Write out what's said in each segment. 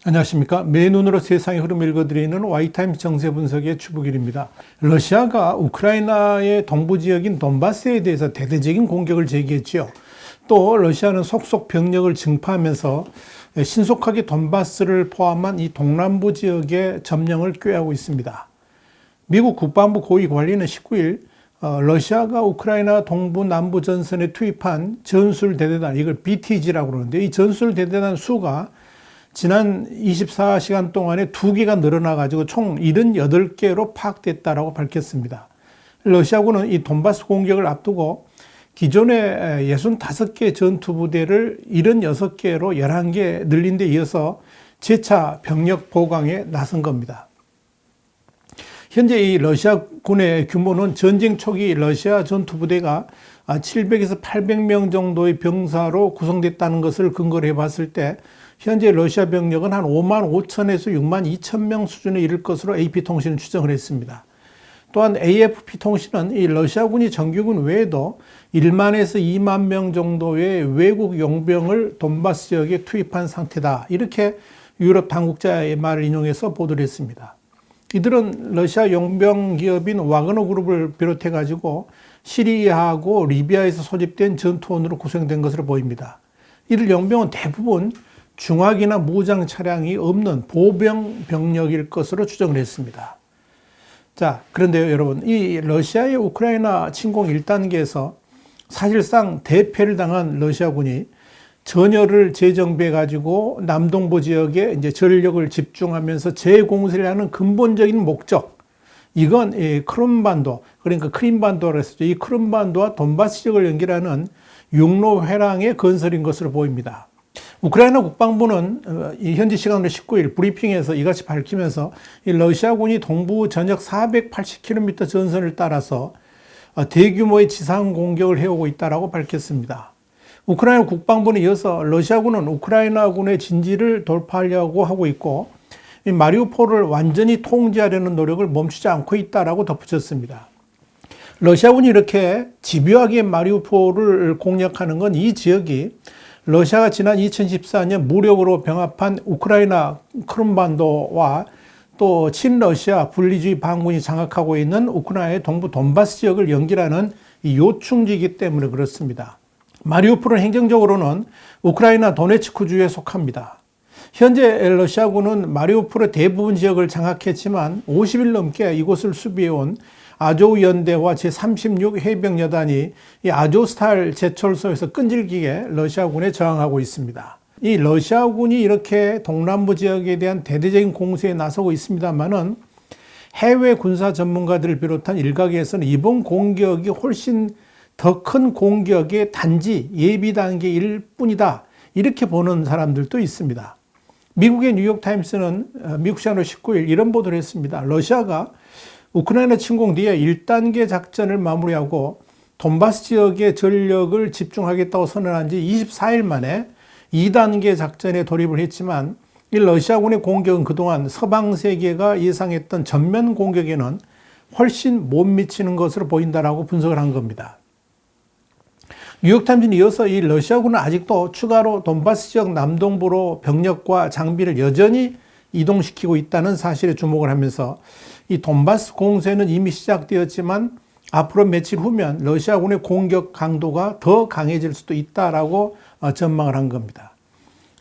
안녕하십니까. 맨눈으로 세상의 흐름을 읽어드리는 와이타임스 정세 분석의 추부길입니다. 러시아가 우크라이나의 동부 지역인 돈바스에 대해서 대대적인 공격을 제기했지요. 또 러시아는 속속 병력을 증파하면서 신속하게 돈바스를 포함한 이 동남부 지역의 점령을 꾀하고 있습니다. 미국 국방부 고위 관리는 19일 러시아가 우크라이나 동부 남부 전선에 투입한 전술대대단, 이걸 BTG라고 그러는데, 이 전술대대단 수가 지난 24시간 동안에 2개가 늘어나가지고 총 78개로 파악됐다라고 밝혔습니다. 러시아군은 이 돈바스 공격을 앞두고 기존의 65개 전투부대를 76개로 11개 늘린 데 이어서 재차 병력 보강에 나선 겁니다. 현재 이 러시아군의 규모는 전쟁 초기 러시아 전투부대가 700에서 800명 정도의 병사로 구성됐다는 것을 근거로 해봤을 때 현재 러시아 병력은 한 5만 5천에서 6만 2천 명 수준에 이를 것으로 AP통신은 추정을 했습니다. 또한 AFP통신은 이 러시아군이 정규군 외에도 1만에서 2만 명 정도의 외국 용병을 돈바스 지역에 투입한 상태다, 이렇게 유럽 당국자의 말을 인용해서 보도를 했습니다. 이들은 러시아 용병 기업인 와그너 그룹을 비롯해 가지고 시리아하고 리비아에서 소집된 전투원으로 구성된 것으로 보입니다. 이들 용병은 대부분 중화기나 무장 차량이 없는 보병 병력일 것으로 추정을 했습니다. 자, 그런데요, 여러분, 이 러시아의 우크라이나 침공 1단계에서 사실상 대패를 당한 러시아군이 전열을 재정비해 가지고 남동부 지역에 이제 전력을 집중하면서 재공세를 하는 근본적인 목적, 이건 크림반도, 그러니까 크림반도라고 했었죠. 이 크림반도와 돈바스 지역을 연결하는 육로 회랑의 건설인 것으로 보입니다. 우크라이나 국방부는 현지 시간으로 19일 브리핑에서 이같이 밝히면서 이 러시아군이 동부 전역 480km 전선을 따라서 대규모의 지상 공격을 해오고 있다고 밝혔습니다. 우크라이나 국방부는 이어서 러시아군은 우크라이나군의 진지를 돌파하려고 하고 있고 이 마리우폴을 완전히 통제하려는 노력을 멈추지 않고 있다고 덧붙였습니다. 러시아군이 이렇게 집요하게 마리우폴을 공략하는 건 이 지역이 러시아가 지난 2014년 무력으로 병합한 우크라이나 크림반도와 또 친러시아 분리주의 반군이 장악하고 있는 우크라이나의 동부 돈바스 지역을 연결하는 이 요충지이기 때문에 그렇습니다. 마리우폴은 행정적으로는 우크라이나 도네츠크주에 속합니다. 현재 러시아군은 마리우폴의 대부분 지역을 장악했지만 50일 넘게 이곳을 수비해온 아조우 연대와 제36 해병여단이 이 아조스탈 제철소에서 끈질기게 러시아군에 저항하고 있습니다. 이 러시아군이 이렇게 동남부 지역에 대한 대대적인 공세에 나서고 있습니다만은 해외 군사 전문가들을 비롯한 일각에서는 이번 공격이 훨씬 더 큰 공격의 단지 예비 단계일 뿐이다, 이렇게 보는 사람들도 있습니다. 미국의 뉴욕타임스는 미국 시간으로 19일 이런 보도를 했습니다. 러시아가 우크라이나 침공 뒤에 1단계 작전을 마무리하고 돈바스 지역에 전력을 집중하겠다고 선언한 지 24일 만에 2단계 작전에 돌입을 했지만 이 러시아군의 공격은 그동안 서방 세계가 예상했던 전면 공격에는 훨씬 못 미치는 것으로 보인다라고 분석을 한 겁니다. 뉴욕타임즈는 이어서 이 러시아군은 아직도 추가로 돈바스 지역 남동부로 병력과 장비를 여전히 이동시키고 있다는 사실에 주목을 하면서 이 돈바스 공세는 이미 시작되었지만 앞으로 며칠 후면 러시아군의 공격 강도가 더 강해질 수도 있다라고 전망을 한 겁니다.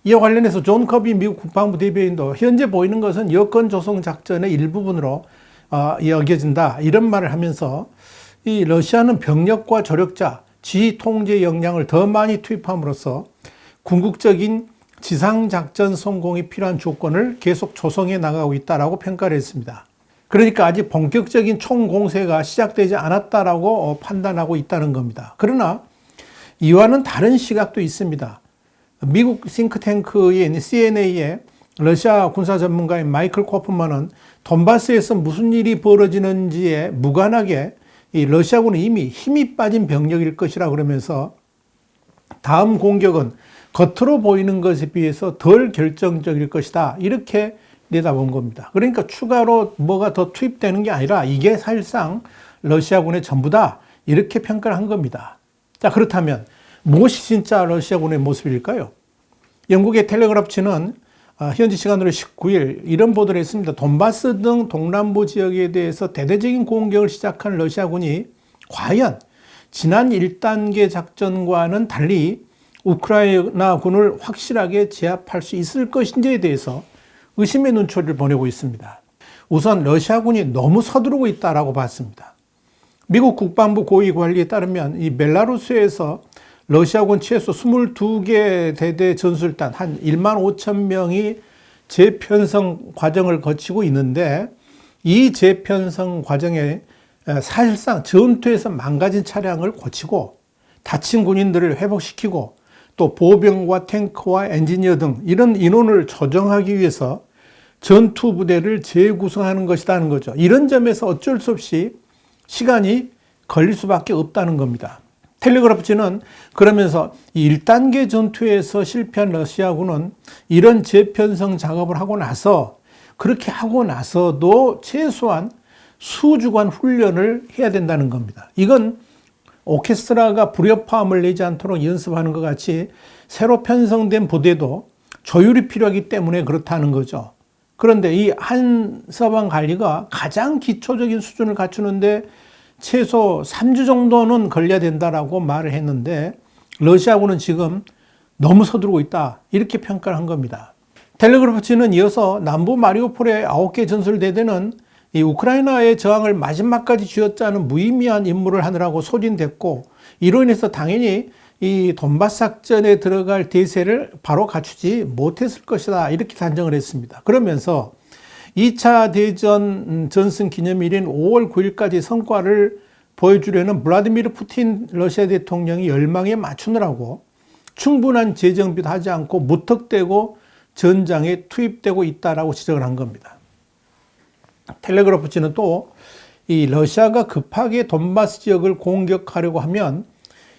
이와 관련해서 존 커비 미국 국방부 대변인도 현재 보이는 것은 여건 조성 작전의 일부분으로 여겨진다, 이런 말을 하면서 이 러시아는 병력과 조력자, 지휘 통제 역량을 더 많이 투입함으로써 궁극적인 지상작전 성공이 필요한 조건을 계속 조성해 나가고 있다라고 평가를 했습니다. 그러니까 아직 본격적인 총공세가 시작되지 않았다라고 판단하고 있다는 겁니다. 그러나 이와는 다른 시각도 있습니다. 미국 싱크탱크인 CNA의 러시아 군사 전문가인 마이클 코프만은 돈바스에서 무슨 일이 벌어지는지에 무관하게 이 러시아군은 이미 힘이 빠진 병력일 것이라 그러면서 다음 공격은 겉으로 보이는 것에 비해서 덜 결정적일 것이다. 이렇게 내다본 겁니다. 그러니까 추가로 뭐가 더 투입되는 게 아니라 이게 사실상 러시아군의 전부다. 이렇게 평가를 한 겁니다. 자, 그렇다면 무엇이 진짜 러시아군의 모습일까요? 영국의 텔레그래프지는 현지 시간으로 19일 이런 보도를 했습니다. 돈바스 등 동남부 지역에 대해서 대대적인 공격을 시작한 러시아군이 과연 지난 1단계 작전과는 달리 우크라이나군을 확실하게 제압할 수 있을 것인지에 대해서 의심의 눈초리를 보내고 있습니다. 우선 러시아군이 너무 서두르고 있다라고 봤습니다. 미국 국방부 고위 관리에 따르면 이 벨라루스에서 러시아군 최소 22개 대대 전술단 한 1만 5천 명이 재편성 과정을 거치고 있는데 이 재편성 과정에 사실상 전투에서 망가진 차량을 고치고 다친 군인들을 회복시키고 또 보병과 탱크와 엔지니어 등 이런 인원을 조정하기 위해서 전투 부대를 재구성하는 것이라는 거죠. 이런 점에서 어쩔 수 없이 시간이 걸릴 수밖에 없다는 겁니다. 텔레그래프지는 그러면서 1단계 전투에서 실패한 러시아군은 이런 재편성 작업을 하고 나서 그렇게 하고 나서도 최소한 수주간 훈련을 해야 된다는 겁니다. 이건 오케스트라가 불협화음을 내지 않도록 연습하는 것 같이 새로 편성된 부대도 조율이 필요하기 때문에 그렇다는 거죠. 그런데 이 한 서방 관리가 가장 기초적인 수준을 갖추는데 최소 3주 정도는 걸려야 된다라고 말을 했는데 러시아군은 지금 너무 서두르고 있다. 이렇게 평가를 한 겁니다. 텔레그래프지는 이어서 남부 마리우폴의 9개 전술대대는 이 우크라이나의 저항을 마지막까지 쥐어짜는 무의미한 임무를 하느라고 소진됐고 이로 인해서 당연히 이 돈바스 작전에 들어갈 대세를 바로 갖추지 못했을 것이다. 이렇게 단정을 했습니다. 그러면서 2차 대전 전승 기념일인 5월 9일까지 성과를 보여주려는 블라디미르 푸틴 러시아 대통령이 열망에 맞추느라고 충분한 재정비도 하지 않고 무턱대고 전장에 투입되고 있다라고 지적을 한 겁니다. 텔레그래프지는 또 이 러시아가 급하게 돈바스 지역을 공격하려고 하면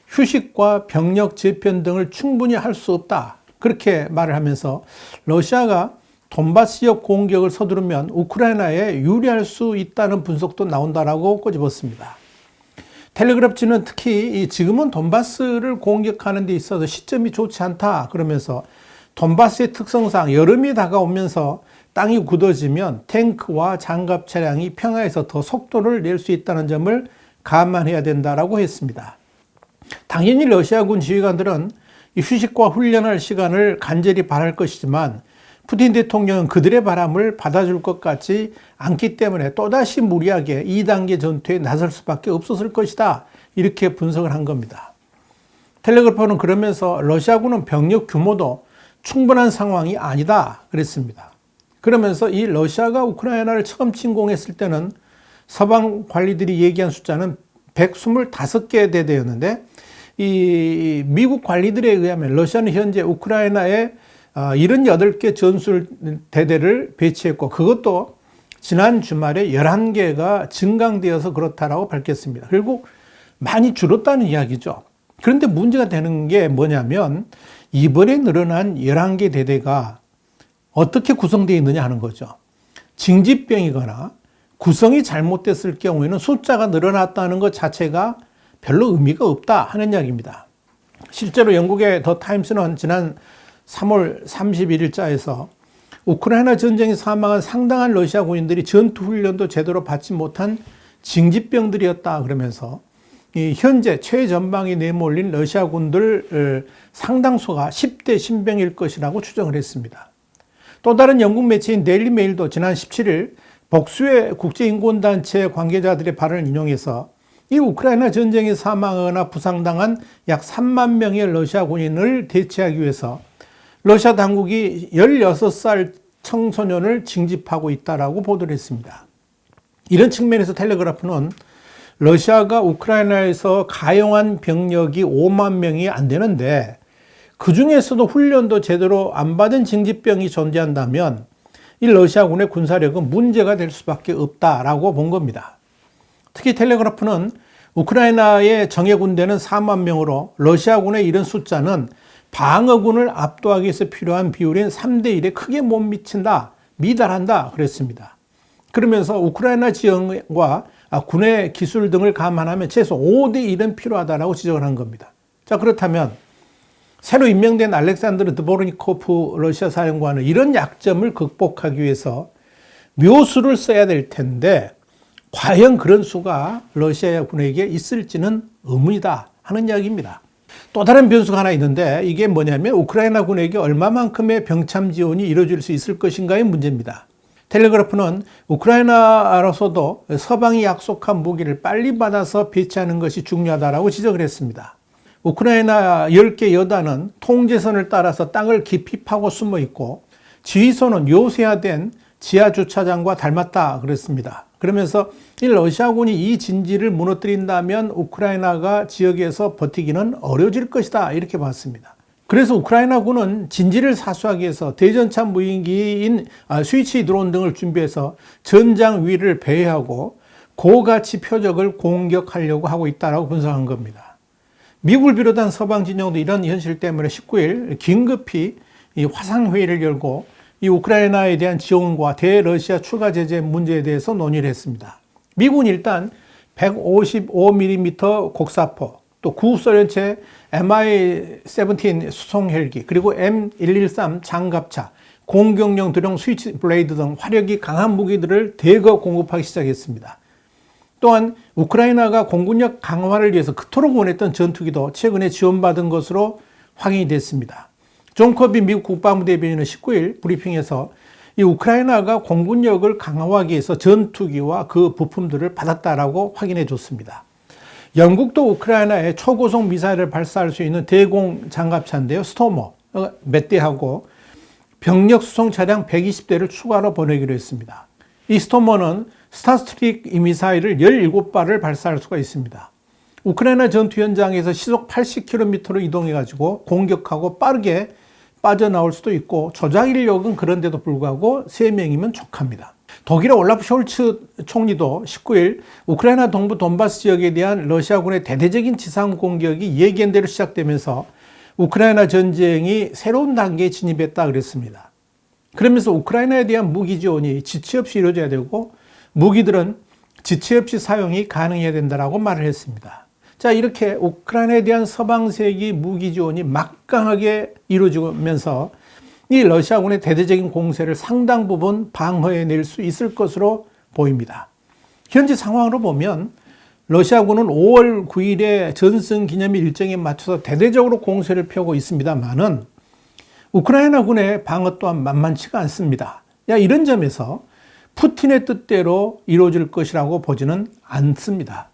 휴식과 병력 재편 등을 충분히 할 수 없다. 그렇게 말을 하면서 러시아가 돈바스 지역 공격을 서두르면 우크라이나에 유리할 수 있다는 분석도 나온다라고 꼬집었습니다. 텔레그래프지는 특히 지금은 돈바스를 공격하는 데 있어서 시점이 좋지 않다. 그러면서 돈바스의 특성상 여름이 다가오면서 땅이 굳어지면 탱크와 장갑 차량이 평야에서 더 속도를 낼 수 있다는 점을 감안해야 된다라고 했습니다. 당연히 러시아군 지휘관들은 휴식과 훈련할 시간을 간절히 바랄 것이지만 푸틴 대통령은 그들의 바람을 받아줄 것 같지 않기 때문에 또다시 무리하게 2단계 전투에 나설 수밖에 없었을 것이다. 이렇게 분석을 한 겁니다. 텔레그래프는 그러면서 러시아군은 병력 규모도 충분한 상황이 아니다. 그랬습니다. 그러면서 이 러시아가 우크라이나를 처음 침공했을 때는 서방 관리들이 얘기한 숫자는 125개 대대였는데 이 미국 관리들에 의하면 러시아는 현재 우크라이나에 78개 전술 대대를 배치했고 그것도 지난 주말에 11개가 증강되어서 그렇다라고 밝혔습니다. 결국 많이 줄었다는 이야기죠. 그런데 문제가 되는 게 뭐냐면 이번에 늘어난 11개 대대가 어떻게 구성되어 있느냐 하는 거죠. 징집병이거나 구성이 잘못됐을 경우에는 숫자가 늘어났다는 것 자체가 별로 의미가 없다 하는 이야기입니다. 실제로 영국의 더 타임스는 지난 3월 31일자에서 우크라이나 전쟁에 사망한 상당한 러시아 군인들이 전투 훈련도 제대로 받지 못한 징집병들이었다 그러면서 이 현재 최전방에 내몰린 러시아 군들 상당수가 10대 신병일 것이라고 추정을 했습니다. 또 다른 영국 매체인 데일리 메일도 지난 17일 복수의 국제인권단체 관계자들의 발언을 인용해서 이 우크라이나 전쟁에 사망하거나 부상당한 약 3만 명의 러시아 군인을 대체하기 위해서 러시아 당국이 16살 청소년을 징집하고 있다라고 보도를 했습니다. 이런 측면에서 텔레그래프는 러시아가 우크라이나에서 가용한 병력이 5만 명이 안 되는데 그 중에서도 훈련도 제대로 안 받은 징집병이 존재한다면 이 러시아군의 군사력은 문제가 될 수밖에 없다라고 본 겁니다. 특히 텔레그래프는 우크라이나의 정예 군대는 4만 명으로 러시아군의 이런 숫자는 방어군을 압도하기 위해서 필요한 비율인 3대1에 크게 못 미친다, 미달한다 그랬습니다. 그러면서 우크라이나 지형과 군의 기술 등을 감안하면 최소 5대1은 필요하다라고 지적을 한 겁니다. 자, 그렇다면 새로 임명된 알렉산드르 드보르니코프 러시아 사령관은 이런 약점을 극복하기 위해서 묘수를 써야 될 텐데 과연 그런 수가 러시아 군에게 있을지는 의문이다 하는 이야기입니다. 또 다른 변수가 하나 있는데 이게 뭐냐면 우크라이나 군에게 얼마만큼의 병참 지원이 이루어질 수 있을 것인가의 문제입니다. 텔레그래프는 우크라이나로서도 서방이 약속한 무기를 빨리 받아서 배치하는 것이 중요하다고 지적을 했습니다. 우크라이나 10개 여단은 통제선을 따라서 땅을 깊이 파고 숨어 있고 지휘소는 요새화된 지하 주차장과 닮았다 그랬습니다. 그러면서 이 러시아군이 이 진지를 무너뜨린다면 우크라이나가 지역에서 버티기는 어려워질 것이다 이렇게 봤습니다. 그래서 우크라이나군은 진지를 사수하기 위해서 대전차 무인기인 스위치 드론 등을 준비해서 전장 위를 배회하고 고가치 표적을 공격하려고 하고 있다고 분석한 겁니다. 미국을 비롯한 서방 진영도 이런 현실 때문에 19일 긴급히 이 화상회의를 열고 이 우크라이나에 대한 지원과 대러시아 추가 제재 문제에 대해서 논의를 했습니다. 미국은 일단 155mm 곡사포, 또 구소련체 Mi-17 수송 헬기, 그리고 M113 장갑차, 공격용 드론 스위치 블레이드 등 화력이 강한 무기들을 대거 공급하기 시작했습니다. 또한 우크라이나가 공군력 강화를 위해서 그토록 원했던 전투기도 최근에 지원받은 것으로 확인이 됐습니다. 존 커비 미국 국방부 대변인은 19일 브리핑에서 이 우크라이나가 공군력을 강화하기 위해서 전투기와 그 부품들을 받았다라고 확인해 줬습니다. 영국도 우크라이나에 초고속 미사일을 발사할 수 있는 대공 장갑차인데요. 스토머 몇 대하고 병력 수송 차량 120대를 추가로 보내기로 했습니다. 이 스토머는 스타스트릭 미사일을 17발을 발사할 수가 있습니다. 우크라이나 전투 현장에서 시속 80km로 이동해가지고 공격하고 빠르게 빠져나올 수도 있고 조작 인력은 그런데도 불구하고 3명이면 족합니다. 독일의 올라프 숄츠 총리도 19일 우크라이나 동부 돈바스 지역에 대한 러시아군의 대대적인 지상 공격이 예견 대로 시작되면서 우크라이나 전쟁이 새로운 단계에 진입했다 그랬습니다. 그러면서 우크라이나에 대한 무기 지원이 지체 없이 이루어져야 되고 무기들은 지체 없이 사용이 가능해야 된다고 말을 했습니다. 자, 이렇게 우크라이나에 대한 서방 세계 무기 지원이 막강하게 이루어지면서 이 러시아군의 대대적인 공세를 상당 부분 방어해낼 수 있을 것으로 보입니다. 현재 상황으로 보면 러시아군은 5월 9일에 전승 기념일 일정에 맞춰서 대대적으로 공세를 펴고 있습니다만은 우크라이나군의 방어 또한 만만치가 않습니다. 이런 점에서 푸틴의 뜻대로 이루어질 것이라고 보지는 않습니다.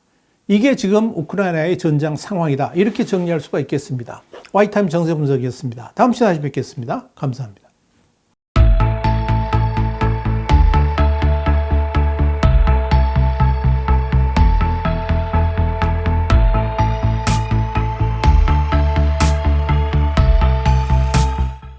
이게 지금 우크라이나의 전장 상황이다. 이렇게 정리할 수가 있겠습니다. 와이타임 정세 분석이었습니다. 다음 시간에 다시 뵙겠습니다. 감사합니다.